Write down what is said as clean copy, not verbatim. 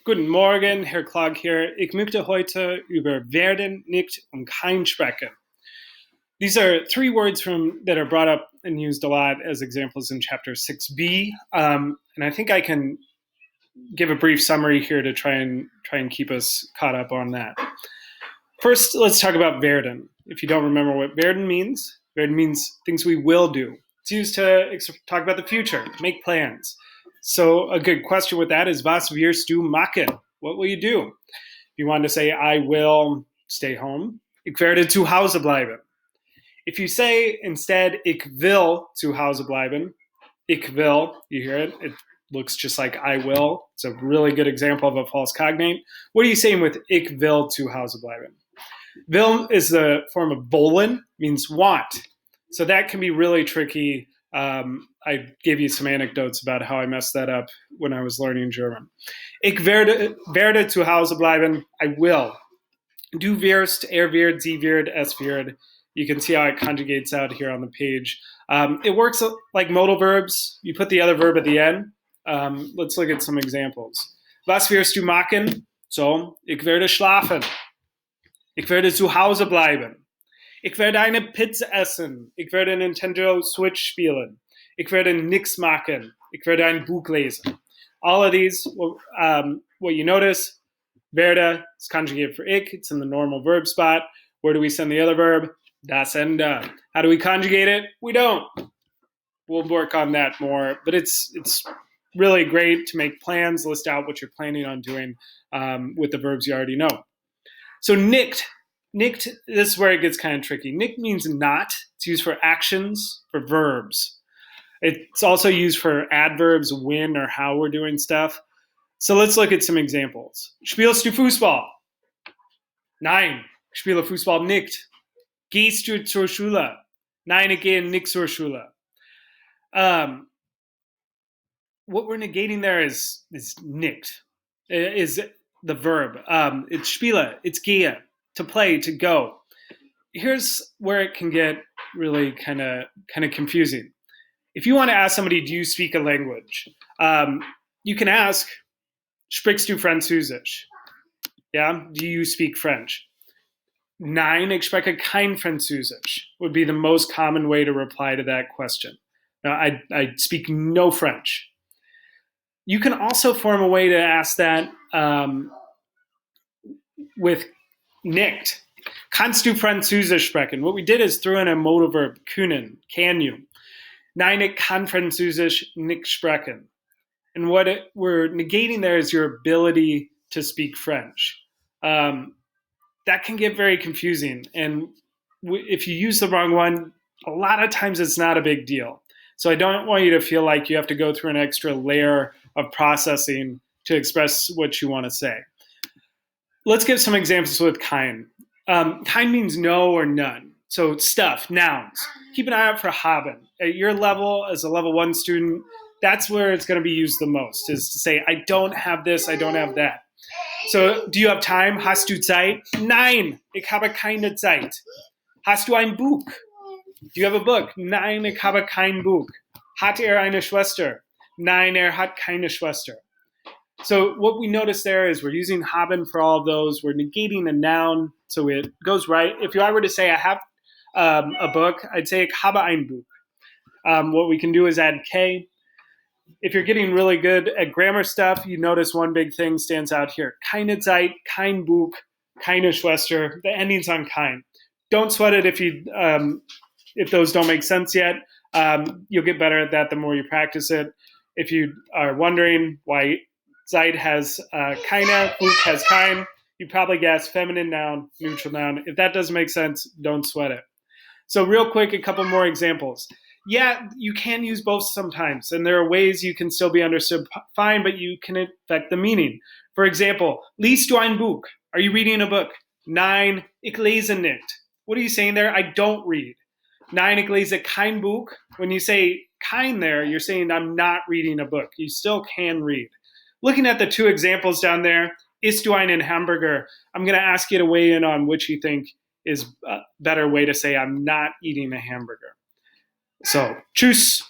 Guten Morgen, Herr Klog hier. Ich möchte heute über Werden, nicht und kein sprechen. These are three words that are brought up and used a lot as examples in chapter 6b, and I think I can give a brief summary here to try and keep us caught up on that. First, let's talk about Werden. If you don't remember what Werden means things we will do. It's used to talk about the future, make plans. So a good question with that is, was wirst du machen? What will you do? If you want to say, I will stay home, ich werde zu Hause bleiben. If you say instead, ich will zu Hause bleiben, ich will, you hear it? It looks just like I will. It's a really good example of a false cognate. What are you saying with ich will zu Hause bleiben? Will is the form of wollen, means want. So that can be really tricky. I gave you some anecdotes about how I messed that up when I was learning German. Ich werde zu Hause bleiben. I will. Du wirst, wird, sie wird, es wird. You can see how it conjugates out here on the page. It works like modal verbs. You put the other verb at the end. Let's look at some examples. Was wirst du machen? So, ich werde schlafen. Ich werde zu Hause bleiben. Ich werde eine Pizza essen. Ich werde Nintendo Switch spielen. Ich werde nichts machen. Ich werde ein Buch lesen. All of these, what you notice, werde is conjugated for ich. It's in the normal verb spot. Where do we send the other verb? Das Ende. How do we conjugate it? We don't. We'll work on that more. But it's really great to make plans, list out what you're planning on doing with the verbs you already know. So nicht, this is where it gets kind of tricky. Nicht means not. It's used for actions, for verbs. It's also used for adverbs, when or how we're doing stuff. So let's look at some examples. Spielst du Fußball? Nein, ich spiele Fußball nicht. Gehst du zur Schule? Nein, ich gehe nicht zur Schule. What we're negating there is nicht, is the verb. It's spiele, it's gehe, to play, to go. Here's where it can get really kind of confusing. If you want to ask somebody, do you speak a language? You can ask, sprichst du Französisch? Yeah, do you speak French? Nein, ich spreche kein Französisch would be the most common way to reply to that question. Now, I speak no French. You can also form a way to ask that with nicht. Kannst du Französisch sprechen? What we did is throw in a modal verb, können, can you? Nein, ich kann Französisch nicht sprechen. And what we're negating there is your ability to speak French. That can get very confusing. And if you use the wrong one, a lot of times it's not a big deal. So I don't want you to feel like you have to go through an extra layer of processing to express what you want to say. Let's give some examples with kein. Kein means no or none. So stuff, nouns. Keep an eye out for haben. At your level, as a level 1 student, that's where it's going to be used the most, is to say, I don't have this, I don't have that. So, do you have time? Hast du Zeit? Nein, ich habe keine Zeit. Hast du ein Buch? Do you have a book? Nein, ich habe kein Buch. Hat eine Schwester? Nein, hat keine Schwester. So what we notice there is we're using haben for all of those. We're negating a noun, so it goes right. If I were to say I have a book, I'd say ich habe ein Buch. What we can do is add K. If you're getting really good at grammar stuff, you notice one big thing stands out here. Keine Zeit, kein Buch, keine Schwester. The ending's on kein. Don't sweat it if those don't make sense yet. You'll get better at that the more you practice it. If you are wondering why Zeit has keine, Buch has kein, you probably guess feminine noun, neutral noun. If that doesn't make sense, don't sweat it. So real quick, a couple more examples. Yeah, you can use both sometimes, and there are ways you can still be understood fine, but you can affect the meaning. For example, liest du ein Buch? Are you reading a book? Nein, ich lese nicht. What are you saying there? I don't read. Nein, ich lese kein Buch. When you say kein there, you're saying I'm not reading a book. You still can read. Looking at the two examples down there, isst du einen Hamburger? I'm going to ask you to weigh in on which you think is a better way to say I'm not eating a hamburger. So, tschüss.